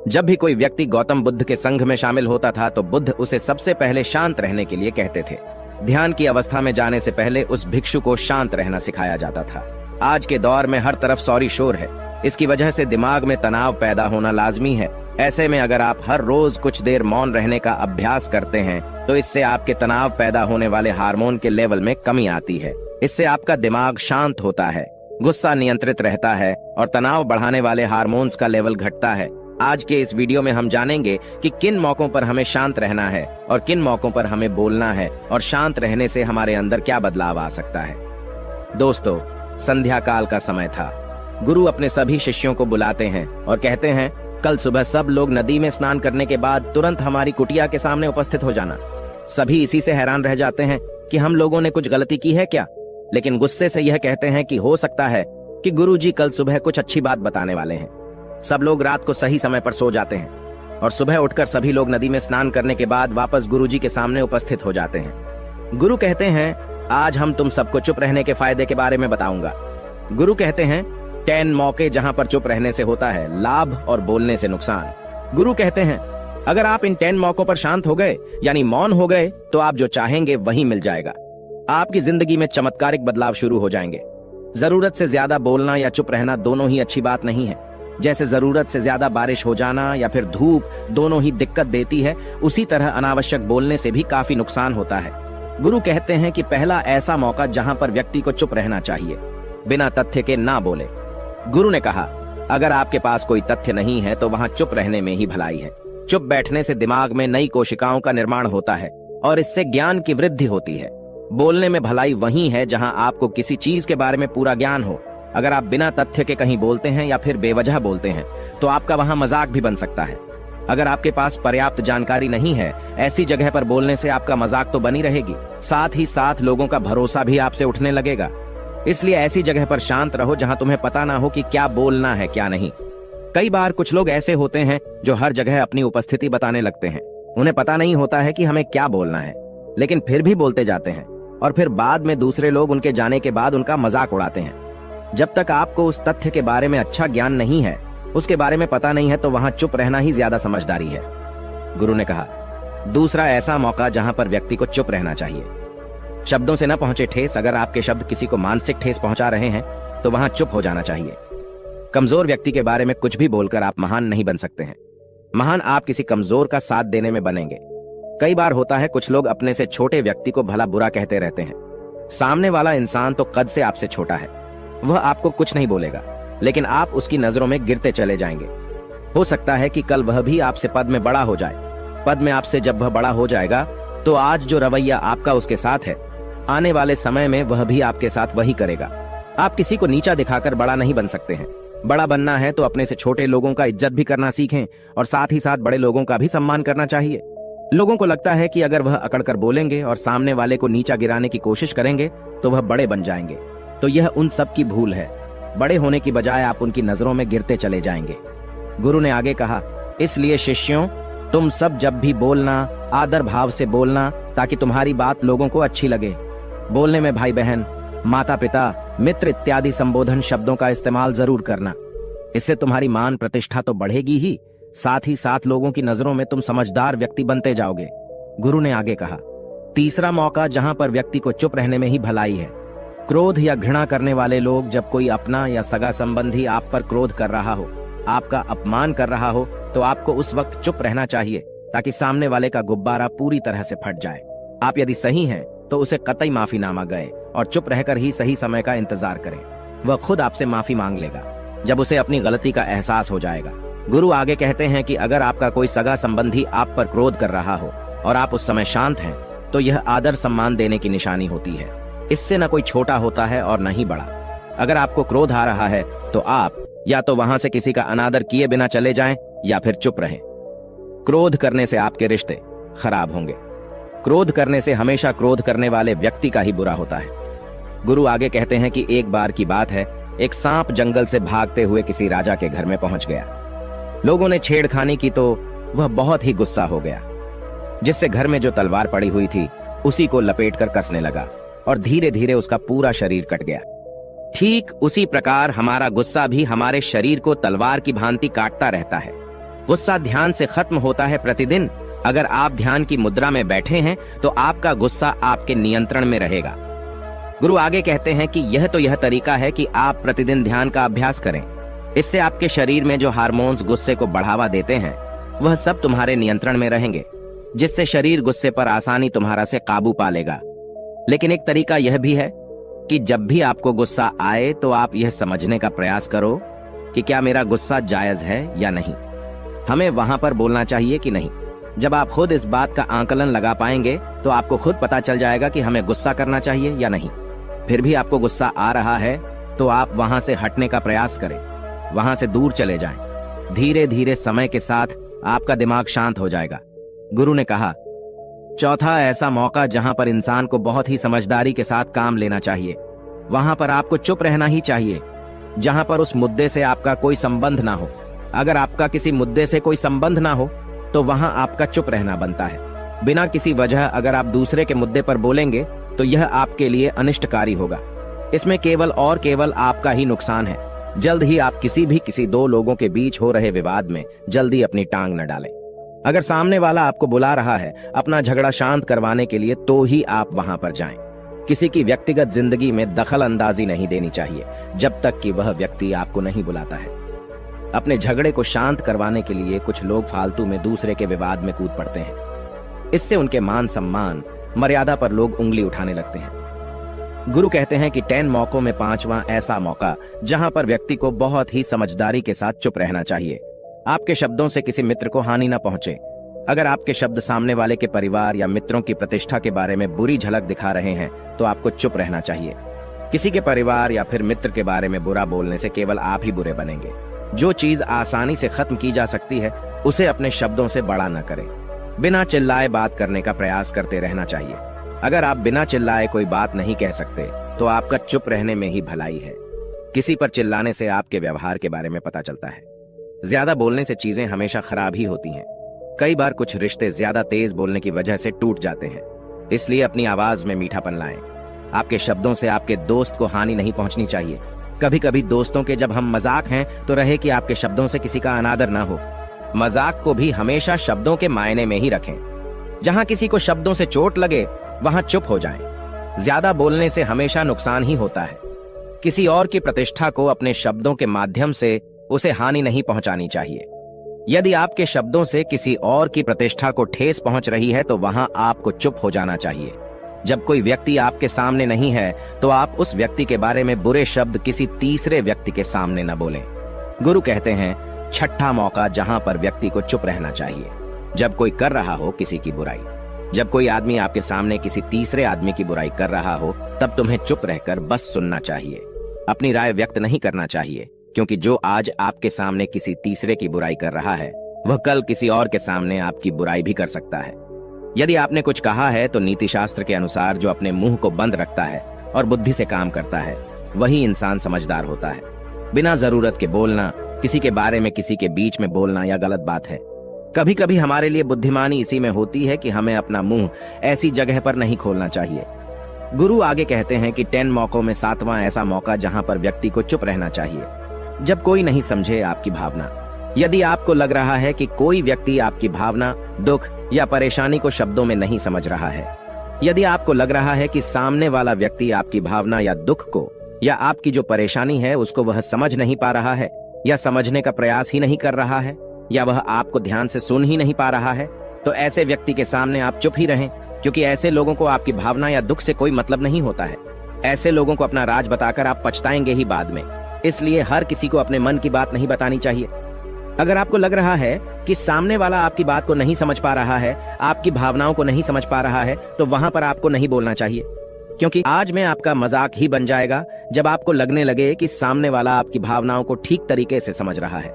जब भी कोई व्यक्ति गौतम बुद्ध के संघ में शामिल होता था तो बुद्ध उसे सबसे पहले शांत रहने के लिए कहते थे। ध्यान की अवस्था में जाने से पहले उस भिक्षु को शांत रहना सिखाया जाता था। आज के दौर में हर तरफ सॉरी शोर है। इसकी वजह से दिमाग में तनाव पैदा होना लाजमी है। ऐसे में अगर आप हर रोज कुछ देर मौन रहने का अभ्यास करते हैं तो इससे आपके तनाव पैदा होने वाले हार्मोन के लेवल में कमी आती है। इससे आपका दिमाग शांत होता है, गुस्सा नियंत्रित रहता है और तनाव बढ़ाने वाले हार्मोन्स का लेवल घटता है। आज के इस वीडियो में हम जानेंगे कि किन मौकों पर हमें शांत रहना है और किन मौकों पर हमें बोलना है और शांत रहने से हमारे अंदर क्या बदलाव आ सकता है। दोस्तों, संध्या काल का समय था। गुरु अपने सभी शिष्यों को बुलाते हैं और कहते हैं, कल सुबह सब लोग नदी में स्नान करने के बाद तुरंत हमारी कुटिया के सामने उपस्थित हो जाना। सभी इसी से हैरान रह जाते हैं कि हम लोगों ने कुछ गलती की है क्या, लेकिन गुस्से से यह कहते हैं कि हो सकता है कि गुरुजी कल सुबह कुछ अच्छी बात बताने वाले हैं। सब लोग रात को सही समय पर सो जाते हैं और सुबह उठकर सभी लोग नदी में स्नान करने के बाद वापस गुरुजी के सामने उपस्थित हो जाते हैं। गुरु कहते हैं, आज हम तुम सबको चुप रहने के फायदे के बारे में बताऊंगा। गुरु कहते हैं, 10 मौके जहां पर चुप रहने से होता है लाभ और बोलने से नुकसान। गुरु कहते हैं, अगर आप इन 10 मौकों पर शांत हो गए यानी मौन हो गए तो आप जो चाहेंगे वही मिल जाएगा। आपकी जिंदगी में चमत्कारिक बदलाव शुरू हो जाएंगे। जरूरत से ज्यादा बोलना या चुप रहना दोनों ही अच्छी बात नहीं है। जैसे जरूरत से ज्यादा बारिश हो जाना या फिर धूप दोनों ही दिक्कत देती है, उसी तरह अनावश्यक बोलने से भी काफी नुकसान होता है। गुरु कहते हैं कि पहला ऐसा मौका जहां पर व्यक्ति को चुप रहना चाहिए, बिना तथ्य के ना बोले। गुरु ने कहा, अगर आपके पास कोई तथ्य नहीं है तो वहां चुप रहने में ही भलाई है। चुप बैठने से दिमाग में नई कोशिकाओं का निर्माण होता है और इससे ज्ञान की वृद्धि होती है। बोलने में भलाई वही है जहां आपको किसी चीज के बारे में पूरा ज्ञान हो। अगर आप बिना तथ्य के कहीं बोलते हैं या फिर बेवजह बोलते हैं तो आपका वहां मजाक भी बन सकता है। अगर आपके पास पर्याप्त जानकारी नहीं है, ऐसी जगह पर बोलने से आपका मजाक तो बनी रहेगी, साथ ही साथ लोगों का भरोसा भी आपसे उठने लगेगा। इसलिए ऐसी जगह पर शांत रहो जहां तुम्हें पता ना हो कि क्या बोलना है क्या नहीं। कई बार कुछ लोग ऐसे होते हैं जो हर जगह अपनी उपस्थिति बताने लगते हैं। उन्हें पता नहीं होता है कि हमें क्या बोलना है, लेकिन फिर भी बोलते जाते हैं और फिर बाद में दूसरे लोग उनके जाने के बाद उनका मजाक उड़ाते हैं। जब तक आपको उस तथ्य के बारे में अच्छा ज्ञान नहीं है, उसके बारे में पता नहीं है, तो वहां चुप रहना ही ज्यादा समझदारी है। गुरु ने कहा, दूसरा ऐसा मौका जहां पर व्यक्ति को चुप रहना चाहिए। शब्दों से न पहुंचे ठेस। अगर आपके शब्द किसी को मानसिक ठेस पहुंचा रहे हैं तो वहां चुप हो जाना चाहिए। कमजोर व्यक्ति के बारे में कुछ भी बोलकर आप महान नहीं बन सकते हैं। महान आप किसी कमजोर का साथ देने में बनेंगे। कई बार होता है कुछ लोग अपने से छोटे व्यक्ति को भला बुरा कहते रहते हैं। सामने वाला इंसान तो कद से आपसे छोटा है, वह आपको कुछ नहीं बोलेगा, लेकिन आप उसकी नजरों में गिरते चले जाएंगे। हो सकता है कि कल वह भी आपसे पद में बड़ा हो जाए। पद में आपसे जब वह बड़ा हो जाएगा तो आज जो रवैया आपका उसके साथ है, आने वाले समय में वह भी आपके साथ वही करेगा। आप किसी को नीचा दिखाकर बड़ा नहीं बन सकते हैं। बड़ा बनना है तो अपने से छोटे लोगों का इज्जत भी करना सीखें और साथ ही साथ बड़े लोगों का भी सम्मान करना चाहिए। लोगों को लगता है कि अगर वह अकड़कर बोलेंगे और सामने वाले को नीचा गिराने की कोशिश करेंगे तो वह बड़े बन जाएंगे, तो यह उन सब की भूल है। बड़े होने की बजाय आप उनकी नजरों में गिरते चले जाएंगे। गुरु ने आगे कहा, इसलिए शिष्यों, तुम सब जब भी बोलना आदर भाव से बोलना ताकि तुम्हारी बात लोगों को अच्छी लगे। बोलने में भाई बहन, माता पिता, मित्र इत्यादि संबोधन शब्दों का इस्तेमाल जरूर करना। इससे तुम्हारी मान प्रतिष्ठा तो बढ़ेगी ही, साथ ही साथ लोगों की नजरों में तुम समझदार व्यक्ति बनते जाओगे। गुरु ने आगे कहा, तीसरा मौका जहां पर व्यक्ति को चुप रहने में ही भलाई है। क्रोध या घृणा करने वाले लोग, जब कोई अपना या सगा संबंधी आप पर क्रोध कर रहा हो, आपका अपमान कर रहा हो, तो आपको उस वक्त चुप रहना चाहिए ताकि सामने वाले का गुब्बारा पूरी तरह से फट जाए। आप यदि सही हैं तो उसे कतई माफीनामा गए और चुप रहकर ही सही समय का इंतजार करें। वह खुद आपसे माफी मांग लेगा जब उसे अपनी गलती का एहसास हो जाएगा। गुरु आगे कहते हैं कि अगर आपका कोई सगा संबंधी आप पर क्रोध कर रहा हो और आप उस समय शांत हैं, तो यह आदर सम्मान देने की निशानी होती है। इससे न कोई छोटा होता है और न ही बड़ा। अगर आपको क्रोध आ रहा है तो आप या तो वहां से किसी का अनादर किए बिना चले जाएं या फिर चुप रहें। क्रोध करने से आपके रिश्ते खराब होंगे। क्रोध करने से हमेशा क्रोध करने वाले व्यक्ति का ही बुरा होता है। गुरु आगे कहते हैं कि एक बार की बात है, एक सांप जंगल से भागते हुए किसी राजा के घर में पहुंच गया। लोगों ने छेड़खानी की तो वह बहुत ही गुस्सा हो गया, जिससे घर में जो तलवार पड़ी हुई थी उसी को लपेटकर कसने लगा और धीरे धीरे उसका पूरा शरीर कट गया। ठीक उसी प्रकार हमारा गुस्सा भी हमारे शरीर को तलवार की भांति काटता रहता है। गुस्सा ध्यान से खत्म होता है प्रतिदिन। अगर आप ध्यान की मुद्रा में बैठे हैं तो आपका गुस्सा आपके नियंत्रण में रहेगा। गुरु आगे कहते हैं कि यह तरीका है कि आप प्रतिदिन ध्यान का अभ्यास करें। इससे आपके शरीर में जो हार्मोन्स गुस्से को बढ़ावा देते हैं वह सब तुम्हारे नियंत्रण में रहेंगे, जिससे शरीर गुस्से पर आसानी तुम्हारा से काबू पा लेगा। लेकिन एक तरीका यह भी है कि जब भी आपको गुस्सा आए तो आप यह समझने का प्रयास करो कि क्या मेरा गुस्सा जायज है या नहीं। हमें वहां पर बोलना चाहिए कि नहीं। जब आप खुद इस बात का आकलन लगा पाएंगे तो आपको खुद पता चल जाएगा कि हमें गुस्सा करना चाहिए या नहीं। फिर भी आपको गुस्सा आ रहा है तो आप वहां से हटने का प्रयास करें, वहां से दूर चले जाएं। धीरे धीरे समय के साथ आपका दिमाग शांत हो जाएगा। गुरु ने कहा, चौथा ऐसा मौका जहां पर इंसान को बहुत ही समझदारी के साथ काम लेना चाहिए। वहां पर आपको चुप रहना ही चाहिए जहां पर उस मुद्दे से आपका कोई संबंध ना हो। अगर आपका किसी मुद्दे से कोई संबंध ना हो तो वहां आपका चुप रहना बनता है। बिना किसी वजह अगर आप दूसरे के मुद्दे पर बोलेंगे तो यह आपके लिए अनिष्टकारी होगा। इसमें केवल और केवल आपका ही नुकसान है। जल्द ही आप किसी दो लोगों के बीच हो रहे विवाद में जल्दी अपनी टांग न डालें। अगर सामने वाला आपको बुला रहा है अपना झगड़ा शांत करवाने के लिए तो ही आप वहां पर जाएं। किसी की व्यक्तिगत जिंदगी में दखल अंदाजी नहीं देनी चाहिए जब तक कि वह व्यक्ति आपको नहीं बुलाता है। अपने झगड़े को शांत करवाने के लिए कुछ लोग फालतू में दूसरे के विवाद में कूद पड़ते हैं। इससे उनके मान सम्मान मर्यादा पर लोग उंगली उठाने लगते हैं। गुरु कहते हैं कि 10 मौकों में 5वां ऐसा मौका जहां पर व्यक्ति को बहुत ही समझदारी के साथ चुप रहना चाहिए। आपके शब्दों से किसी मित्र को हानि न पहुंचे। अगर आपके शब्द सामने वाले के परिवार या मित्रों की प्रतिष्ठा के बारे में बुरी झलक दिखा रहे हैं तो आपको चुप रहना चाहिए। किसी के परिवार या फिर मित्र के बारे में बुरा बोलने से केवल आप ही बुरे बनेंगे। जो चीज आसानी से खत्म की जा सकती है उसे अपने शब्दों से बड़ा न करें। बिना चिल्लाए बात करने का प्रयास करते रहना चाहिए। अगर आप बिना चिल्लाए कोई बात नहीं कह सकते तो आपका चुप रहने में ही भलाई है। किसी पर चिल्लाने से आपके व्यवहार के बारे में पता चलता है। ज्यादा बोलने से चीजें हमेशा खराब ही होती हैं। कई बार कुछ रिश्ते ज्यादा तेज बोलने की वजह से टूट जाते हैं। इसलिए अपनी आवाज में मीठापन लाएं। आपके शब्दों से आपके दोस्त को हानि नहीं पहुंचनी चाहिए। कभी कभी दोस्तों के जब हम मजाक हैं तो रहे कि आपके शब्दों से किसी का अनादर ना हो। मजाक को भी हमेशा शब्दों के मायने में ही रखें। जहां किसी को शब्दों से चोट लगे वहां चुप हो जाएं। ज्यादा बोलने से हमेशा नुकसान ही होता है। किसी और की प्रतिष्ठा को अपने शब्दों के माध्यम से उसे हानि नहीं पहुंचानी चाहिए। यदि आपके शब्दों से किसी और की प्रतिष्ठा को ठेस पहुंच रही है तो वहां आपको चुप हो जाना चाहिए। जब कोई व्यक्ति आपके सामने नहीं है तो आप उस व्यक्ति के बारे में बुरे शब्द किसी तीसरे व्यक्ति के सामने न बोलें। गुरु कहते हैं, छठा मौका जहां पर व्यक्ति को चुप रहना चाहिए जब कोई कर रहा हो किसी की बुराई। जब कोई आदमी आपके सामने किसी तीसरे आदमी की बुराई कर रहा हो तब तुम्हें चुप रहकर बस सुनना चाहिए। अपनी राय व्यक्त नहीं करना चाहिए, क्योंकि जो आज आपके सामने किसी तीसरे की बुराई कर रहा है वह कल किसी और के सामने आपकी बुराई भी कर सकता है। यदि आपने कुछ कहा है तो नीति शास्त्र के अनुसार जो अपने मुंह को बंद रखता है और बुद्धि से काम करता है वही इंसान समझदार होता है। बिना जरूरत के बोलना, किसी के बारे में किसी के बीच में बोलना यह गलत बात है। कभी कभी हमारे लिए बुद्धिमानी इसी में होती है कि हमें अपना मुंह ऐसी जगह पर नहीं खोलना चाहिए। गुरु आगे कहते हैं कि 10 मौकों में 7वां ऐसा मौका जहां पर व्यक्ति को चुप रहना चाहिए जब कोई नहीं समझे आपकी भावना। यदि आपको लग रहा है कि कोई व्यक्ति आपकी भावना, दुख या परेशानी को शब्दों में नहीं समझ रहा है, यदि आपको लग रहा है कि सामने वाला व्यक्ति आपकी भावना या दुख को या आपकी जो परेशानी है उसको वह समझ नहीं पा रहा है या समझने का प्रयास ही नहीं कर रहा है या वह आपको ध्यान से सुन ही नहीं पा रहा है, तो ऐसे व्यक्ति के सामने आप चुप ही रहें, क्योंकि ऐसे लोगों को आपकी भावना या दुख से कोई मतलब नहीं होता है। ऐसे लोगों को अपना राज बताकर आप पछताएंगे ही बाद में। इसलिए हर किसी को अपने मन की बात नहीं बतानी चाहिए। अगर आपको लग रहा है कि सामने वाला आपकी बात को नहीं समझ पा रहा है, आपकी भावनाओं को नहीं समझ पा रहा है, तो वहां पर आपको नहीं बोलना चाहिए, क्योंकि आज में आपका मजाक ही बन जाएगा जब आपको लगने लगे कि सामने वाला आपकी भावनाओं को ठीक तरीके से समझ रहा है,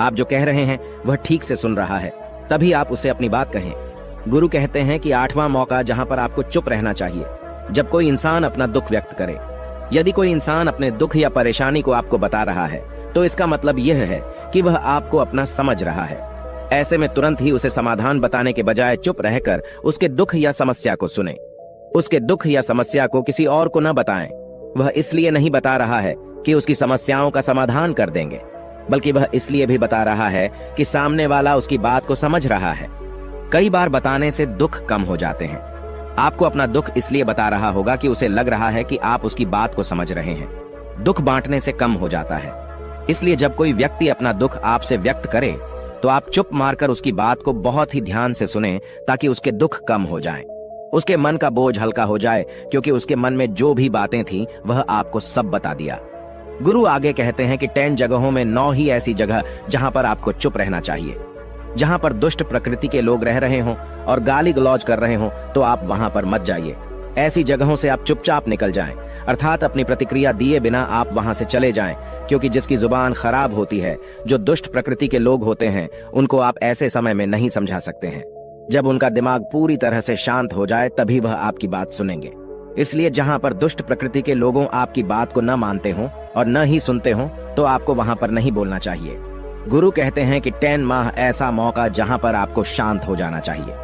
आप जो कह रहे हैं वह ठीक से सुन रहा है, तभी आप उसे अपनी बात कहें। गुरु कहते हैं कि 8वां मौका जहां पर आपको चुप रहना चाहिए जब कोई इंसान अपना दुख व्यक्त करे। यदि कोई इंसान अपने दुख या परेशानी को आपको बता रहा है तो इसका मतलब यह है कि वह आपको अपना समझ रहा है। ऐसे में तुरंत ही उसे समाधान बताने के बजाय चुप रहकर उसके दुख या समस्या को सुने। उसके दुख या समस्या को किसी और को न बताएं। वह इसलिए नहीं बता रहा है कि उसकी समस्याओं का समाधान कर देंगे। बल्कि वह इसलिए भी बता रहा है कि सामने वाला उसकी बात को समझ रहा है। कई बार बताने से दुख कम हो जाते हैं। आपको अपना दुख इसलिए बता रहा होगा कि उसे लग रहा है कि आप उसकी बात को समझ रहे हैं। दुख बांटने से कम हो जाता है। इसलिए जब कोई व्यक्ति अपना दुख आपसे व्यक्त करे तो आप चुप मारकर उसकी बात को बहुत ही ध्यान से सुनें, ताकि उसके दुख कम हो जाएं। उसके मन का बोझ हल्का हो जाए, क्योंकि उसके मन में जो भी बातें थीं वह आपको सब बता दिया। गुरु आगे कहते हैं कि 10 जगहों में 9 ही ऐसी जगह जहां पर आपको चुप रहना चाहिए। जहां पर दुष्ट प्रकृति के लोग रह रहे हों और गाली गलौज कर रहे हों तो आप वहां पर मत जाइए। ऐसी जगहों से आप चुपचाप निकल जाएं, अर्थात अपनी प्रतिक्रिया दिए बिना आप वहां से चले जाएं, क्योंकि जिसकी जुबान खराब होती है, जो दुष्ट प्रकृति के लोग होते हैं, उनको आप ऐसे समय में नहीं समझा सकते हैं। जब उनका दिमाग पूरी तरह से शांत हो जाए तभी वह आपकी बात सुनेंगे। इसलिए जहां पर दुष्ट प्रकृति के लोगों आपकी बात को न मानते हों और न ही सुनते हों तो आपको वहां पर नहीं बोलना चाहिए। गुरु कहते हैं कि 10 माह ऐसा मौका जहां पर आपको शांत हो जाना चाहिए।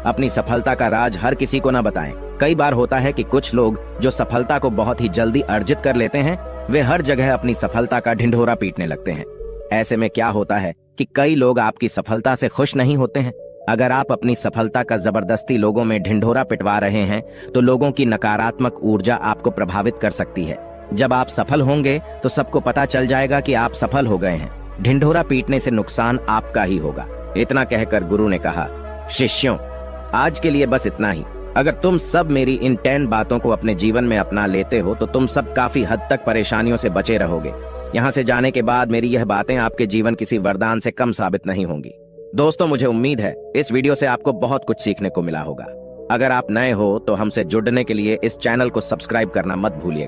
अपनी सफलता का राज हर किसी को न बताएं। कई बार होता है कि कुछ लोग जो सफलता को बहुत ही जल्दी अर्जित कर लेते हैं, वे हर जगह अपनी सफलता का ढिंढोरा पीटने लगते हैं। ऐसे में क्या होता है कि कई लोग आपकी सफलता से खुश नहीं होते हैं। अगर आप अपनी सफलता का जबरदस्ती लोगों में ढिंढोरा पिटवा रहे हैं तो लोगों की नकारात्मक ऊर्जा आपको प्रभावित कर सकती है। जब आप सफल होंगे तो सबको पता चल जाएगा कि आप सफल हो गए हैं। ढिंढोरा पीटने से नुकसान आपका ही होगा। इतना कहकर गुरु ने कहा, शिष्यों, आज के लिए बस इतना ही। अगर तुम सब मेरी इन 10 बातों को अपने जीवन में अपना लेते हो तो तुम सब काफी हद तक परेशानियों से बचे रहोगे। यहाँ से जाने के बाद मेरी यह बातें आपके जीवन किसी वरदान से कम साबित नहीं होंगी। दोस्तों, मुझे उम्मीद है इस वीडियो से आपको बहुत कुछ सीखने को मिला होगा। अगर आप नए हो तो हमसे जुड़ने के लिए इस चैनल को सब्सक्राइब करना मत भूलिए।